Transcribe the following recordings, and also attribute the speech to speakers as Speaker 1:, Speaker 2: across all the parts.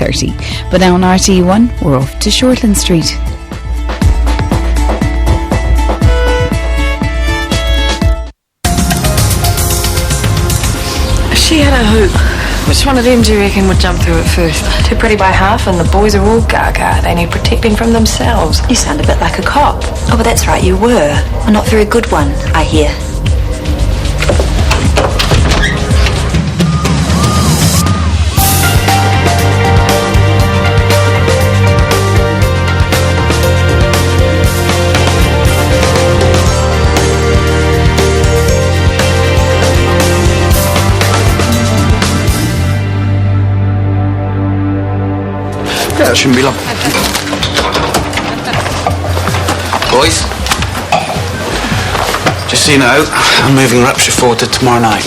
Speaker 1: 8:30. But now on RTE1, we're off to Shortland Street.
Speaker 2: If she had a hoop, which one of them do you reckon would jump through it first? Too pretty by half, and the boys are all gaga. They need protecting from themselves.
Speaker 3: You sound a bit like a cop. Oh, but that's right, you were. A not very good one, I hear.
Speaker 4: Yeah, it shouldn't be long. Boys, just so you know, I'm moving Rapture forward to tomorrow night.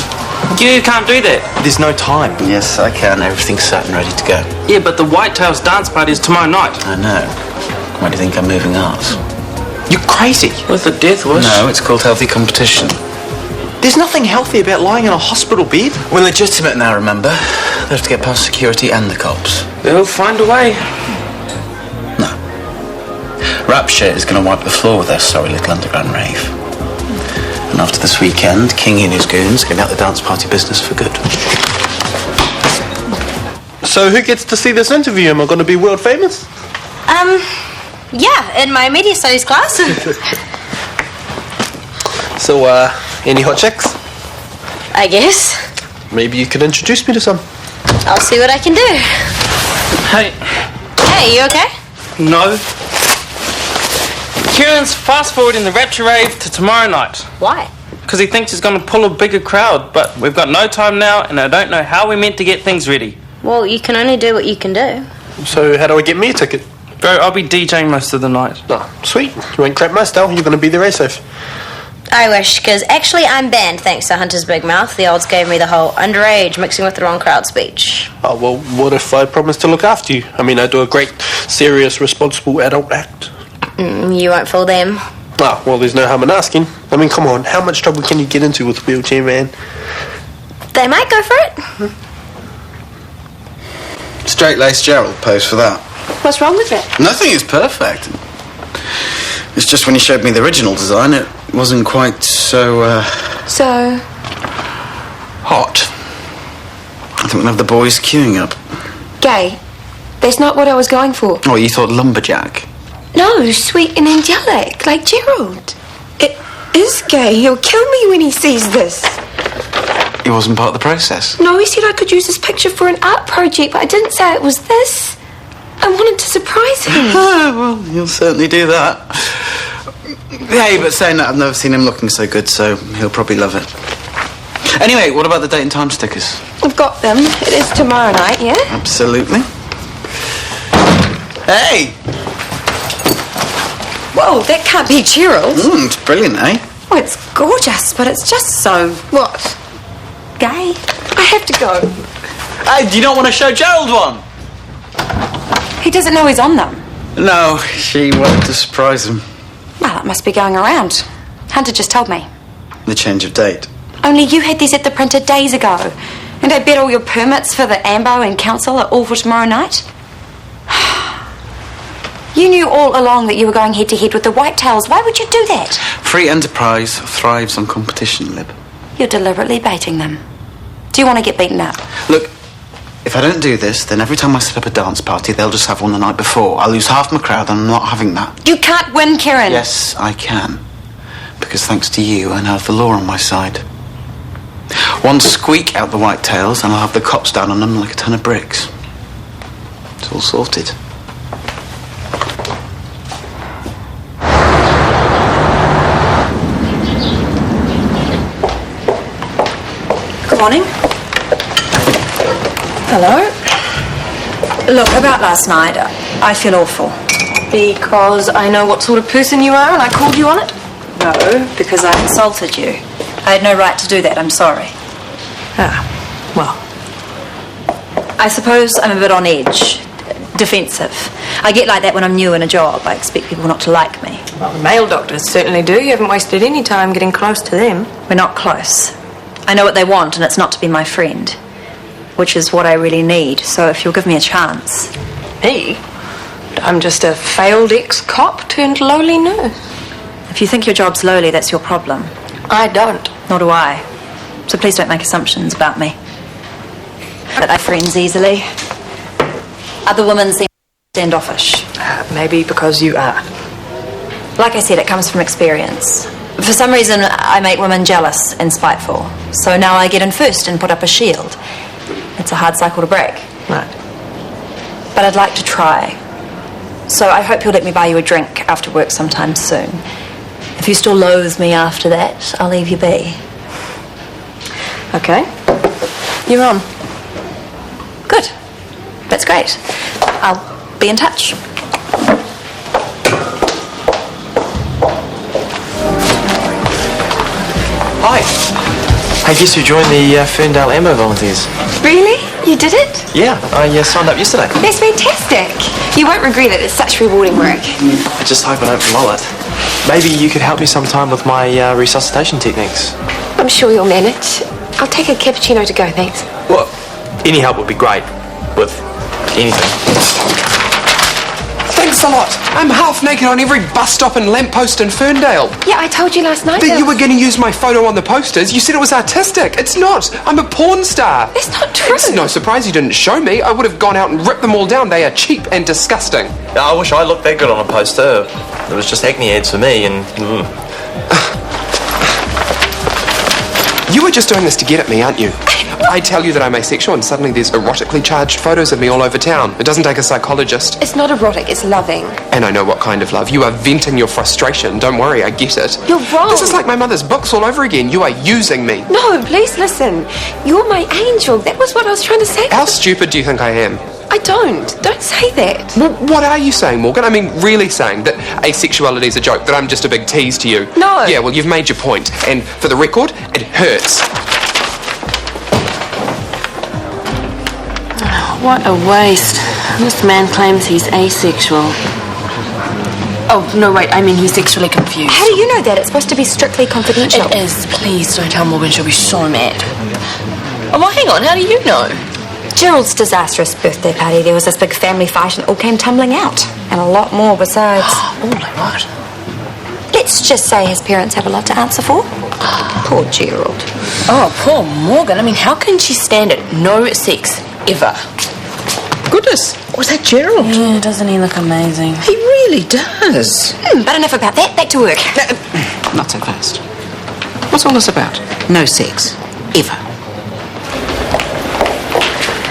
Speaker 5: You can't do that.
Speaker 4: There's no time. Yes, I can. Everything's set and ready to go.
Speaker 5: Yeah, but the Whitetails dance party is tomorrow night.
Speaker 4: I know. Why do you think I'm moving ours? You're crazy.
Speaker 5: With a death wish?
Speaker 4: No, it's called healthy competition.
Speaker 6: There's nothing healthy about lying in a hospital bed.
Speaker 4: We're legitimate now, remember? They have to get past security and the cops.
Speaker 5: They'll find a way.
Speaker 4: No. Rapture is going to wipe the floor with their sorry little underground rave. And after this weekend, King and his goons are going out the dance party business for good.
Speaker 6: So who gets to see this interview? Am I going to be world famous?
Speaker 3: Yeah, in my media studies class.
Speaker 6: So, any hot chicks?
Speaker 3: I guess.
Speaker 6: Maybe you could introduce me to some.
Speaker 3: I'll see what I can do.
Speaker 5: Hey.
Speaker 3: Hey, you okay?
Speaker 5: No. Kieran's fast-forwarding the Rapture rave to tomorrow night.
Speaker 3: Why?
Speaker 5: Because he thinks he's going to pull a bigger crowd, but we've got no time now, and I don't know how we're meant to get things ready.
Speaker 3: Well, you can only do what you can do.
Speaker 6: So how do I get me a ticket?
Speaker 5: Bro, I'll be DJing most of the night.
Speaker 6: Oh, sweet. You ain't crap my style. You're going to be there safe.
Speaker 3: I wish, because actually I'm banned thanks to Hunter's big mouth. The odds gave me the whole underage mixing with the wrong crowd speech.
Speaker 6: Oh, well, what if I promise to look after you? I mean, I do a great, serious, responsible adult act.
Speaker 3: You won't fool them.
Speaker 6: Ah, well, there's no harm in asking. I mean, come on, how much trouble can you get into with a wheelchair man?
Speaker 3: They might go for it.
Speaker 4: Straight-laced Gerald posed for that.
Speaker 3: What's wrong with it?
Speaker 4: Nothing is perfect. It's just when you showed me the original design, it wasn't quite so,
Speaker 3: So?
Speaker 4: hot. I think we'll have the boys queuing up.
Speaker 7: Gay. That's not what I was going for.
Speaker 4: Oh, you thought lumberjack?
Speaker 7: No, sweet and angelic, like Gerald. It is gay. He'll kill me when he sees this.
Speaker 4: It wasn't part of the process.
Speaker 7: No, he said I could use this picture for an art project, but I didn't say it was this. I wanted to surprise him.
Speaker 4: Well, you'll certainly do that. Hey, but saying that, I've never seen him looking so good, so he'll probably love it. Anyway, what about the date and time stickers?
Speaker 7: I've got them. It is tomorrow night, yeah?
Speaker 4: Absolutely. Hey!
Speaker 7: Whoa, that can't be Gerald.
Speaker 4: It's brilliant, eh?
Speaker 7: Oh, it's gorgeous, but it's just so... What? Gay? I have to go.
Speaker 4: Hey, do you not want to show Gerald one?
Speaker 7: He doesn't know he's on them.
Speaker 4: No, she wanted to surprise him.
Speaker 7: Well, it must be going around. Hunter just told me.
Speaker 4: The change of date.
Speaker 7: Only you had these at the printer days ago. And I bet all your permits for the AMBO and council are all for tomorrow night. You knew all along that you were going head-to-head with the Whitetails. Why would you do that?
Speaker 4: Free enterprise thrives on competition, Lib.
Speaker 7: You're deliberately baiting them. Do you want to get beaten up?
Speaker 4: Look, if I don't do this, then every time I set up a dance party, they'll just have one the night before. I'll lose half my crowd, and I'm not having that.
Speaker 7: You can't win, Kieran.
Speaker 4: Yes, I can. Because thanks to you, I now have the law on my side. One squeak out the Whitetails, and I'll have the cops down on them like a ton of bricks. It's all sorted.
Speaker 7: Good morning. Hello. Look, about last night, I feel awful.
Speaker 3: Because I know what sort of person you are and I called you on it?
Speaker 7: No, because I insulted you. I had no right to do that, I'm sorry.
Speaker 3: Well.
Speaker 7: I suppose I'm a bit on edge. Defensive. I get like that when I'm new in a job. I expect people not to like me.
Speaker 3: Well, the male doctors certainly do. You haven't wasted any time getting close to them.
Speaker 7: We're not close. I know what they want, and it's not to be my friend. which is what I really need. So if you'll give me a chance.
Speaker 2: Me? I'm just a failed ex-cop turned lowly nurse.
Speaker 7: If you think your job's lowly, that's your problem.
Speaker 2: I don't.
Speaker 7: Nor do I. So please don't make assumptions about me. But I friends easily. Other women seem standoffish.
Speaker 2: Maybe because you are.
Speaker 7: Like I said, it comes from experience. For some reason, I make women jealous and spiteful. So now I get in first and put up a shield. It's a hard cycle to break.
Speaker 2: Right.
Speaker 7: But I'd like to try. So I hope you'll let me buy you a drink after work sometime soon. If you still loathe me after that, I'll leave you be.
Speaker 2: Okay. You're on.
Speaker 7: Good. That's great. I'll be in touch.
Speaker 8: Hi. I guess you joined the Ferndale Ammo Volunteers.
Speaker 2: Really? You did it?
Speaker 8: Yeah, I signed up yesterday.
Speaker 2: That's fantastic. You won't regret it. It's such rewarding work.
Speaker 8: I just hope I don't blow it. Maybe you could help me sometime with my resuscitation techniques.
Speaker 2: I'm sure you'll manage. I'll take a cappuccino to go, thanks.
Speaker 8: Well, any help would be great with anything.
Speaker 9: Thanks a lot. I'm half naked on every bus stop and lamppost in Ferndale.
Speaker 2: Yeah, I told you last night
Speaker 9: That you were going to use my photo on the posters. You said it was artistic. It's not. I'm a porn star.
Speaker 2: That's not true.
Speaker 9: It's no surprise you didn't show me. I would have gone out and ripped them all down. They are cheap and disgusting.
Speaker 8: I wish I looked that good on a poster. It was just acne ads for me and...
Speaker 9: You were just doing this to get at me, aren't you? I tell you that I'm asexual and suddenly there's erotically charged photos of me all over town. It doesn't take a psychologist.
Speaker 2: It's not erotic, it's loving.
Speaker 9: And I know what kind of love. You are venting your frustration. Don't worry, I get it.
Speaker 2: You're wrong.
Speaker 9: This is like my mother's books all over again. You are using me.
Speaker 2: No, please listen. You're my angel. That was what I was trying to say.
Speaker 9: How stupid do you think I am?
Speaker 2: I don't. Don't say that.
Speaker 9: Well, what are you saying, Morgan? I mean, really saying that asexuality is a joke, that I'm just a big tease to you?
Speaker 2: No.
Speaker 9: Yeah, well, you've made your point. And for the record, it hurts.
Speaker 2: What a waste. This man claims he's asexual. Oh, no, wait, I mean he's sexually confused.
Speaker 7: How do you know that? It's supposed to be strictly confidential.
Speaker 2: It is. Please don't tell Morgan, she'll be so mad. Oh, well, hang on, how do you know?
Speaker 7: Gerald's disastrous birthday party, there was this big family fight and it all came tumbling out. And a lot more besides.
Speaker 2: Oh, like what?
Speaker 7: Let's just say his parents have a lot to answer for. Poor Gerald.
Speaker 2: Oh, poor Morgan. I mean, how can she stand it? No sex, ever.
Speaker 10: Goodness, was that Gerald?
Speaker 2: Yeah, doesn't he look amazing?
Speaker 10: He really does.
Speaker 7: But enough about that, back to work.
Speaker 10: Not so fast. What's all this about? No sex. Ever.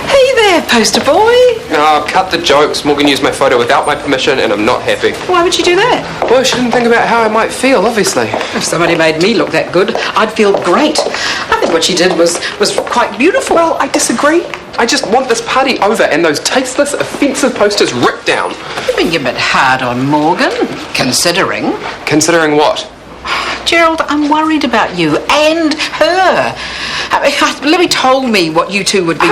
Speaker 2: Hey there, poster boy.
Speaker 9: Oh, cut the jokes. Morgan used my photo without my permission and I'm not happy.
Speaker 10: Why would you do that?
Speaker 9: Well, she didn't think about how I might feel, obviously.
Speaker 10: If somebody made me look that good, I'd feel great. I think what she did was quite beautiful.
Speaker 9: Well, I disagree. I just want this party over and those tasteless, offensive posters ripped down.
Speaker 10: You're being a bit hard on Morgan, considering.
Speaker 9: Considering what?
Speaker 10: Gerald, I'm worried about you and her. Libby told me what you two would be...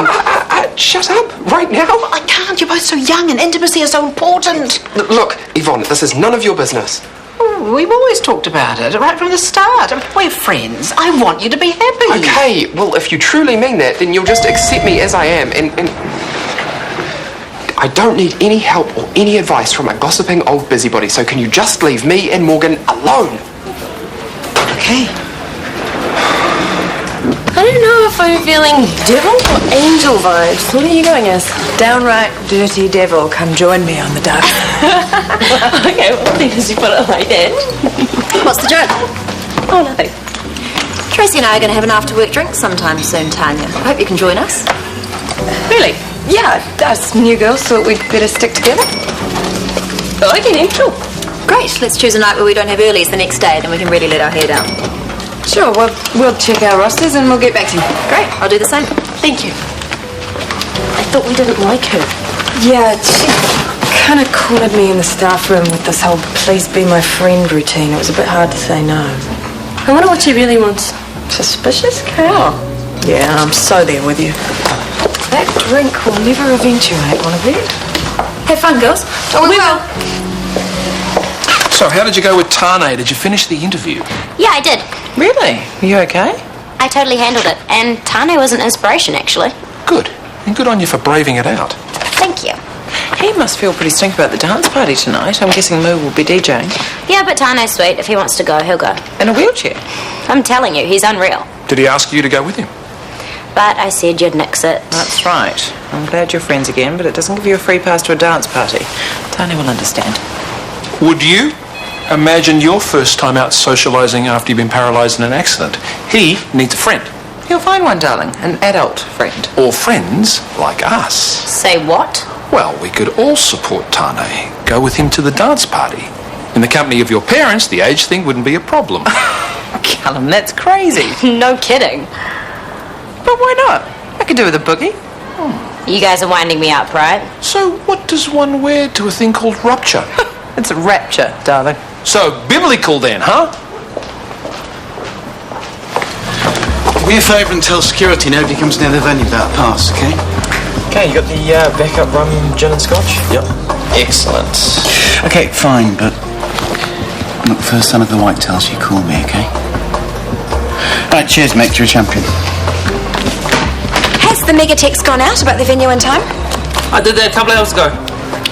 Speaker 9: Shut up, right now.
Speaker 10: I can't, you're both so young and intimacy is so important.
Speaker 9: Look, Yvonne, this is none of your business.
Speaker 10: We've always talked about it, right from the start. We're friends. I want you to be happy.
Speaker 9: Okay, well, if you truly mean that, then you'll just accept me as I am, and I don't need any help or any advice from a gossiping old busybody, so can you just leave me and Morgan alone?
Speaker 10: Okay.
Speaker 2: I don't know if I'm feeling devil or angel vibes. What are you going as?
Speaker 11: Downright dirty devil, come join me on the dark.
Speaker 2: Okay, well, because you put it like that.
Speaker 7: What's the joke?
Speaker 2: Oh, nothing.
Speaker 7: Tracy and I are going to have an after-work drink sometime soon, Tanya. I hope you can join us.
Speaker 2: Really?
Speaker 11: Yeah, us new girls thought we'd better stick together.
Speaker 2: Okay, then, sure.
Speaker 7: Great, let's choose a night where we don't have earlies the next day, then we can really let our hair down.
Speaker 11: Sure, well, we'll check our rosters and we'll get back to you.
Speaker 7: Great, I'll do the same.
Speaker 2: Thank you. I thought we didn't like her.
Speaker 11: Yeah, she kind of cornered me in the staff room with this whole please be my friend routine. It was a bit hard to say no.
Speaker 2: I wonder what she really wants.
Speaker 11: Suspicious cow. Yeah, I'm so there with you. That drink will never eventuate, one of you.
Speaker 7: Have fun, girls.
Speaker 11: Oh, we will.
Speaker 12: So, how did you go with Tane? Did you finish the interview?
Speaker 3: Yeah, I did.
Speaker 10: Really? Are you okay?
Speaker 3: I totally handled it. And Tane was an inspiration, actually.
Speaker 12: Good. And good on you for braving it out.
Speaker 3: Thank you.
Speaker 10: He must feel pretty stink about the dance party tonight. I'm guessing Moo will be DJing.
Speaker 3: Yeah, but Tane's sweet. If he wants to go, he'll go.
Speaker 10: In a wheelchair?
Speaker 3: I'm telling you, he's unreal.
Speaker 12: Did he ask you to go with him?
Speaker 3: But I said you'd nix it.
Speaker 10: That's right. I'm glad you're friends again, but it doesn't give you a free pass to a dance party. Tane will understand.
Speaker 12: Would you? Imagine your first time out socialising after you've been paralysed in an accident. He needs a friend.
Speaker 10: You'll find one, darling. An adult friend.
Speaker 12: Or friends like us.
Speaker 3: Say what?
Speaker 12: Well, we could all support Tane. Go with him to the dance party. In the company of your parents, the age thing wouldn't be a problem.
Speaker 10: Callum, that's crazy.
Speaker 3: No kidding.
Speaker 10: But why not? I could do with a boogie.
Speaker 3: You guys are winding me up, right?
Speaker 12: So what does one wear to a thing called Rapture?
Speaker 10: It's a rapture, darling.
Speaker 12: So biblical then, huh?
Speaker 4: Do me a favour and tell security nobody comes near the venue without a pass, okay?
Speaker 8: Okay, you got the backup rum, gin and scotch?
Speaker 4: Yep.
Speaker 8: Excellent.
Speaker 4: Okay, fine, but look, first son of the Whitetails, you call me, okay? Right, cheers, mate, you're a champion.
Speaker 7: Has the mega text gone out about the venue in time?
Speaker 5: I did that a couple of hours ago.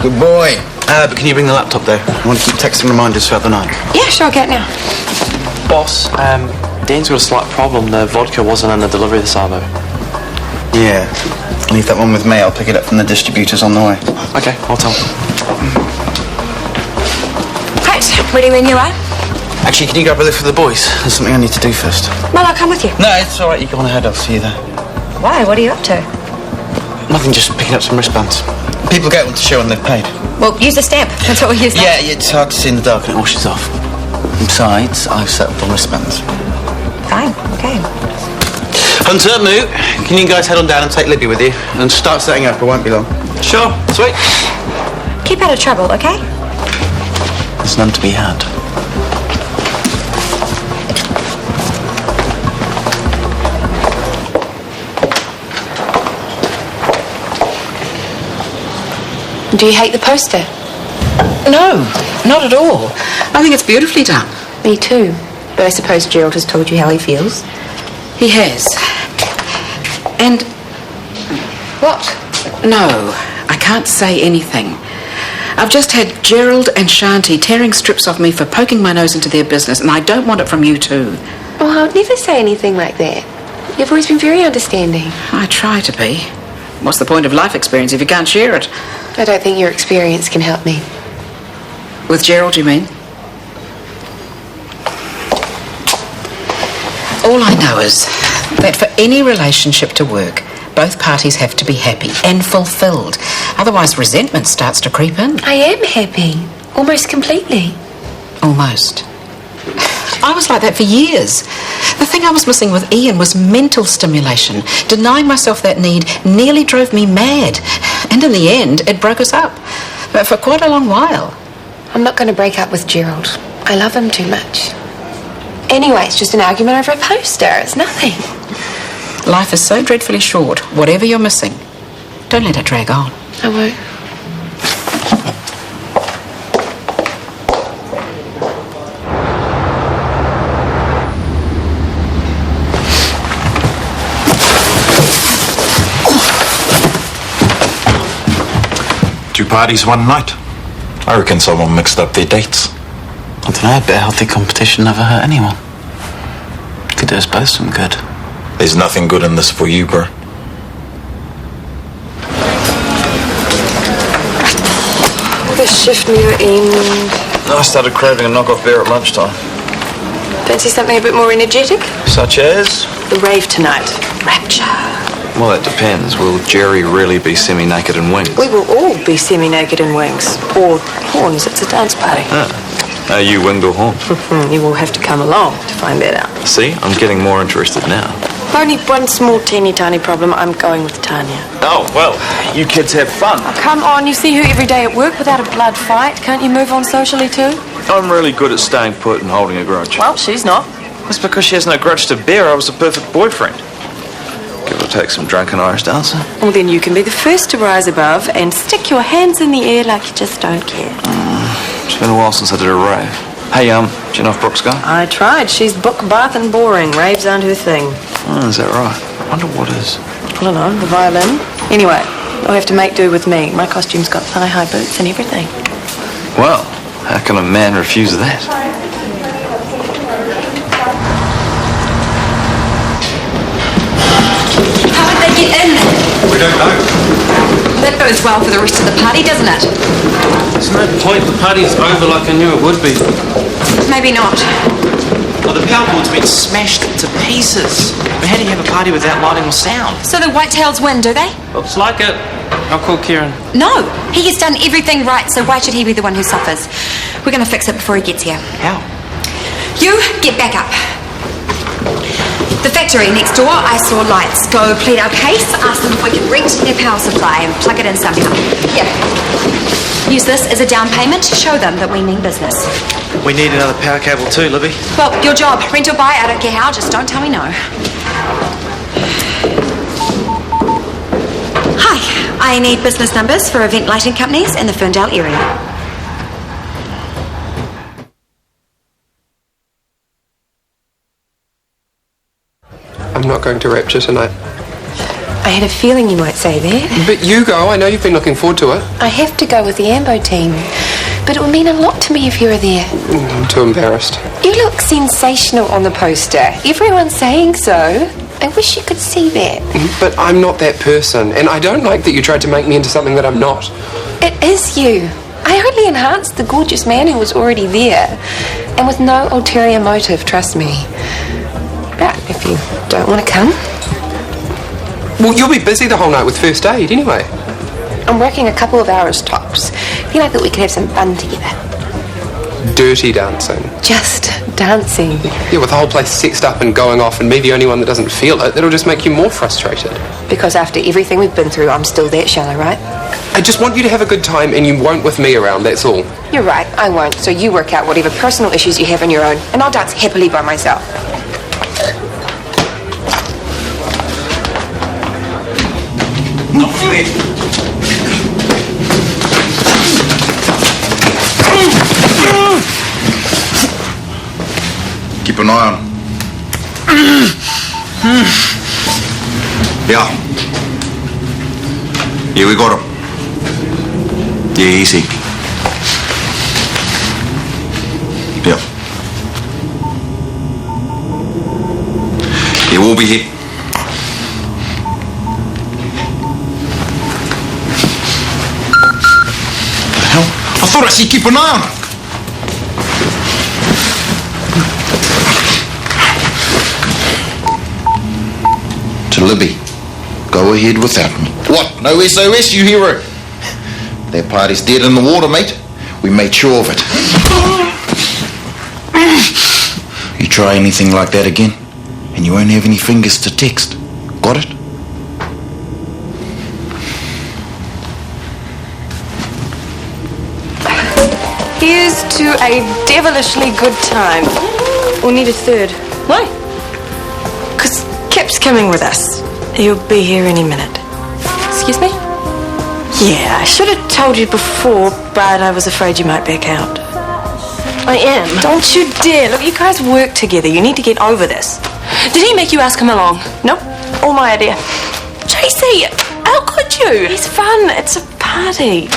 Speaker 4: Good boy. But can you bring the laptop, though? I want to keep texting reminders throughout the night.
Speaker 7: Yeah, sure, I'll get it now.
Speaker 8: Boss, Dan's got a slight problem. The vodka wasn't in the delivery this hour.
Speaker 4: Yeah. Leave that one with me. I'll pick it up from the distributors on the way.
Speaker 8: Okay, I'll tell him.
Speaker 7: Right, ready when you are?
Speaker 4: Actually, can you grab a lift for the boys? There's something I need to do first.
Speaker 7: Well, I'll come with you.
Speaker 4: No, it's all right. You go on ahead. I'll see you there.
Speaker 7: Why? What are you up to?
Speaker 4: Nothing, just picking up some wristbands. People get one to show when they've paid.
Speaker 7: Well, use a stamp. That's what we use now.
Speaker 4: Yeah, it's hard to see in the dark and it washes off. Besides, I've settled on wristbands.
Speaker 7: Fine, okay.
Speaker 4: Hunter, Moo, can you guys head on down and take Libby with you? And start setting up, it won't be long.
Speaker 5: Sure, sweet.
Speaker 7: Keep out of trouble, okay?
Speaker 4: There's none to be had.
Speaker 11: Do you hate the poster?
Speaker 10: No, not at all. I think it's beautifully done.
Speaker 11: Me too. But I suppose Gerald has told you how he feels.
Speaker 10: He has. And...
Speaker 11: What?
Speaker 10: No, I can't say anything. I've just had Gerald and Shanti tearing strips off me for poking my nose into their business, and I don't want it from you too.
Speaker 11: Oh, I would never say anything like that. You've always been very understanding.
Speaker 10: I try to be. What's the point of life experience if you can't share it?
Speaker 11: I don't think your experience can help me.
Speaker 10: With Gerald, you mean? All I know is that for any relationship to work, both parties have to be happy and fulfilled. Otherwise, resentment starts to creep in.
Speaker 11: I am happy. Almost completely.
Speaker 10: Almost. I was like that for years. The thing I was missing with Ian was mental stimulation. Denying myself that need nearly drove me mad. And in the end, it broke us up. But for quite a long while.
Speaker 11: I'm not going to break up with Gerald. I love him too much. Anyway, it's just an argument over a poster. It's nothing.
Speaker 10: Life is so dreadfully short. Whatever you're missing, don't let it drag on.
Speaker 11: I won't.
Speaker 13: Two parties one night. I reckon someone mixed up their dates.
Speaker 4: I don't know, a bit of healthy competition never hurt anyone. Could do us both some good.
Speaker 13: There's nothing good in this for you, bro.
Speaker 11: The shift near end.
Speaker 13: I started craving a knockoff beer at lunchtime.
Speaker 11: Fancy something a bit more energetic?
Speaker 13: Such as?
Speaker 11: The rave tonight. Rapture.
Speaker 13: Well, that depends. Will Jerry really be semi-naked in wings?
Speaker 11: We will all be semi-naked in wings. Or horns. It's a dance party.
Speaker 13: Are you winged or horned?
Speaker 11: You will have to come along to find that out.
Speaker 13: See, I'm getting more interested now.
Speaker 11: Only one small teeny tiny problem. I'm going with Tanya.
Speaker 13: Oh, well, you kids have fun.
Speaker 11: Oh, come on, you see her every day at work without a blood fight. Can't you move on socially too?
Speaker 13: I'm really good at staying put and holding a grudge.
Speaker 11: Well, she's not.
Speaker 13: That's because she has no grudge to bear. I was a perfect boyfriend. Give or take some drunken Irish dancer.
Speaker 11: Well, then you can be the first to rise above and stick your hands in the air like you just don't care.
Speaker 13: It's been a while since I did a rave. Hey, do you know if Brooke's gone?
Speaker 11: I tried. She's book, bath and boring. Raves aren't her thing.
Speaker 13: Oh, is that right? I wonder what is.
Speaker 11: I don't know. The violin.
Speaker 2: Anyway, I'll have to make do with me. My costume's got thigh-high boots and everything.
Speaker 13: Well, how can a man refuse that?
Speaker 7: How did they get in?
Speaker 12: We don't know.
Speaker 7: That bodes well for the rest of the party, doesn't it?
Speaker 5: There's no point. The party's over like I knew it would be.
Speaker 7: Maybe not.
Speaker 8: Well, the power board's been smashed to pieces. But how do you have a party without lighting or sound?
Speaker 7: So the whitetails win, do they?
Speaker 5: Looks like it. I'll call Kieran.
Speaker 7: No, he has done everything right, so why should he be the one who suffers? We're going to fix it before he gets here.
Speaker 8: How?
Speaker 7: You get back up. The factory next door, I saw lights. Go plead our case, ask them if we can reach their power supply and plug it in somehow. Here. Use this as a down payment to show them that we mean business.
Speaker 8: We need another power cable too, Libby.
Speaker 7: Well, your job. Rent or buy, I don't care how, just don't tell me no. Hi, I need business numbers for event lighting companies in the Ferndale area.
Speaker 9: I'm not going to Rapture tonight.
Speaker 11: I had a feeling you might say that.
Speaker 9: But you go. I know you've been looking forward to it.
Speaker 11: I have to go with the Ambo team. But it would mean a lot to me if you were there.
Speaker 9: I'm too embarrassed.
Speaker 11: You look sensational on the poster. Everyone's saying so. I wish you could see that.
Speaker 9: But I'm not that person, and I don't like that you tried to make me into something that I'm not.
Speaker 11: It is you. I only enhanced the gorgeous man who was already there. And with no ulterior motive, trust me. But if you don't want to come...
Speaker 9: Well, you'll be busy the whole night with first aid anyway.
Speaker 11: I'm working a couple of hours tops. Then I thought we could have some fun together.
Speaker 9: Dirty dancing.
Speaker 11: Just dancing.
Speaker 9: Yeah, with the whole place sexed up and going off and me the only one that doesn't feel it, that'll just make you more frustrated.
Speaker 11: Because after everything we've been through, I'm still that shallow, right?
Speaker 9: I just want you to have a good time and you won't with me around, that's all.
Speaker 11: You're right, I won't. So you work out whatever personal issues you have on your own, and I'll dance happily by myself.
Speaker 4: Not fair.
Speaker 14: Keep an eye on. Yeah. Yeah, we got him. Yeah, easy. Yeah. Yeah, we'll be here. What the hell? I thought I said keep an eye on him. To Libby, go ahead without me. What? No SOS, you hero? That party's dead in the water, mate. We made sure of it. You try anything like that again, and you won't have any fingers to text. Got it?
Speaker 2: Here's to a devilishly good time. We'll need a third. Why? Because Kip's coming with us. He'll be here any minute. Excuse me? Yeah, I should have told you before, but I was afraid you might back out. I am. Don't you dare. Look, you guys work together. You need to get over this. Did he make you ask him along? Nope. All my idea. JC, how could you? He's fun. It's a party.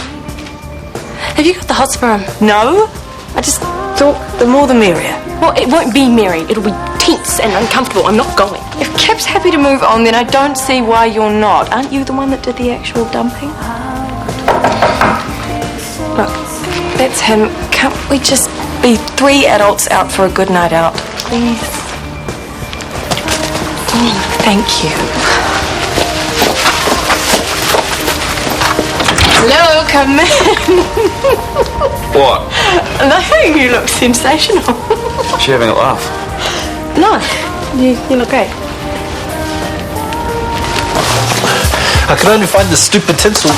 Speaker 2: Have you got the hots for him? No. I just thought the more the merrier. Well, it won't be merry. It'll be tense and uncomfortable. I'm not going. If Kip's happy to move on, then I don't see why you're not. Aren't you the one that did the actual dumping? Look, that's him. Can't we just be 3 adults out for a good night out? Please. Thank you. Hello, come in.
Speaker 13: What?
Speaker 2: Nothing. You look sensational.
Speaker 13: Is she having a laugh?
Speaker 2: No, you look great.
Speaker 6: I can only find the stupid tinsel.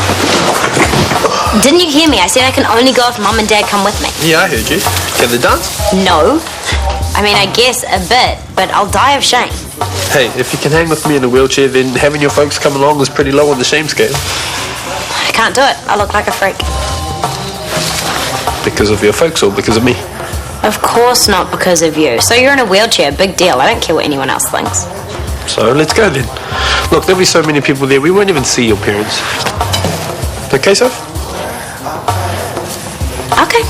Speaker 3: Didn't you hear me? I said I can only go if Mum and Dad come with me.
Speaker 6: Yeah, I heard you. Can they dance?
Speaker 3: No. I mean, I guess a bit, but I'll die of shame.
Speaker 6: Hey, if you can hang with me in a wheelchair, then having your folks come along is pretty low on the shame scale.
Speaker 3: I can't do it. I look like a freak.
Speaker 6: Because of your folks or because of me?
Speaker 3: Of course not because of you. So you're in a wheelchair, big deal. I don't care what anyone else thinks.
Speaker 6: So let's go then. Look, there'll be so many people there, we won't even see your parents. Okay, Soph?
Speaker 3: Okay.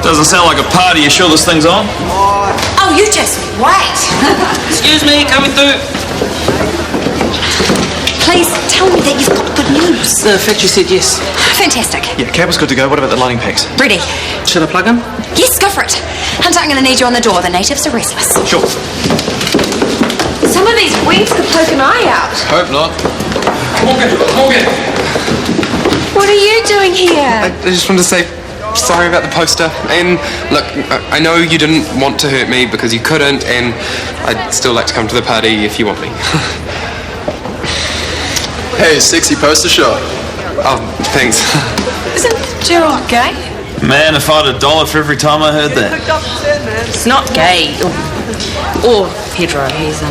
Speaker 13: Doesn't sound like a party. You sure this thing's on?
Speaker 7: Oh, you just wait.
Speaker 5: Excuse me, coming through.
Speaker 7: Please tell me that you've got good news.
Speaker 8: The factory said yes.
Speaker 7: Fantastic.
Speaker 8: Yeah, cab was good to go. What about the lighting packs?
Speaker 7: Ready.
Speaker 8: Should I plug in?
Speaker 7: Yes, go for it. Hunter, I'm going to need you on the door. The natives are restless.
Speaker 8: Sure.
Speaker 2: Some of these weeds could poke an eye out.
Speaker 9: Hope not. Morgan!
Speaker 2: What are you doing here?
Speaker 9: I just wanted to say sorry about the poster. And look, I know you didn't want to hurt me because you couldn't, and I'd still like to come to the party if you want me.
Speaker 15: Hey, sexy poster shot.
Speaker 9: Oh, thanks.
Speaker 2: Isn't Gerald gay?
Speaker 13: Man, if I had $1 for every time I heard that.
Speaker 2: It's not gay. Or hetero. He's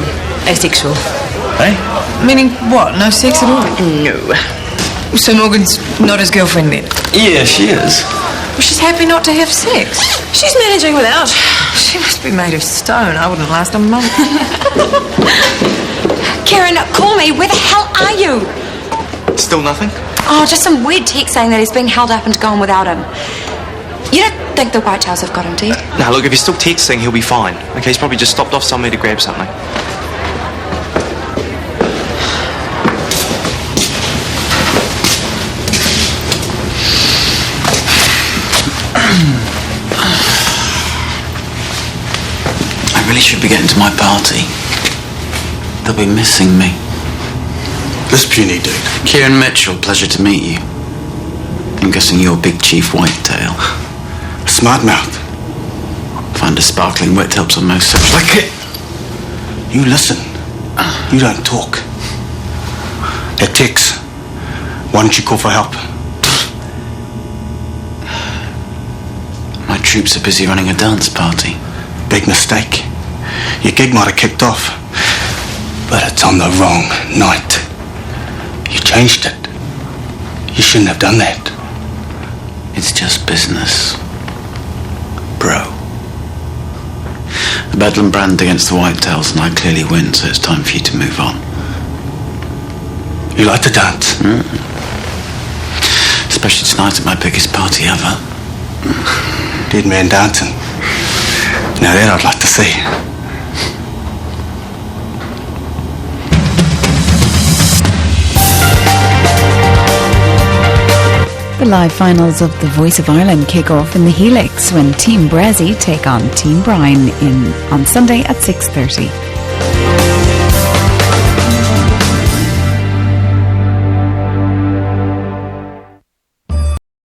Speaker 2: asexual.
Speaker 13: Hey?
Speaker 2: Meaning what? No sex at all? No. So Morgan's not his girlfriend then?
Speaker 13: Yeah, she is.
Speaker 2: Well, she's happy not to have sex. She's managing without. She must be made of stone. I wouldn't last a month.
Speaker 7: Karen, call me. Where the hell are you?
Speaker 8: Still nothing?
Speaker 7: Oh, just some weird text saying that he's being held up and gone without him. You don't think the Whitetails have got him, do you?
Speaker 8: Now, look, if he's still texting, he'll be fine. Okay, he's probably just stopped off somewhere to grab something.
Speaker 4: I really should be getting to my party. They'll be missing me.
Speaker 15: This puny dude.
Speaker 4: Kieran Mitchell, pleasure to meet you. I'm guessing you're Big Chief Whitetail.
Speaker 15: Smart mouth.
Speaker 4: Find a sparkling wit helps on most such.
Speaker 15: Like it. You listen. You don't talk. It ticks. Why don't you call for help?
Speaker 4: My troops are busy running a dance party.
Speaker 15: Big mistake. Your gig might have kicked off, but it's on the wrong night. You changed it. You shouldn't have done that.
Speaker 4: It's just business. Bro. The Bedlam brand against the Whitetails, and I clearly win, so it's time for you to move on.
Speaker 15: You like to dance?
Speaker 4: Especially tonight at my biggest party ever.
Speaker 15: Dead man dancing. Now that I'd like to see.
Speaker 1: The live finals of The Voice of Ireland kick off in the Helix when Team Brazzy take on Team Brine on Sunday at 6:30.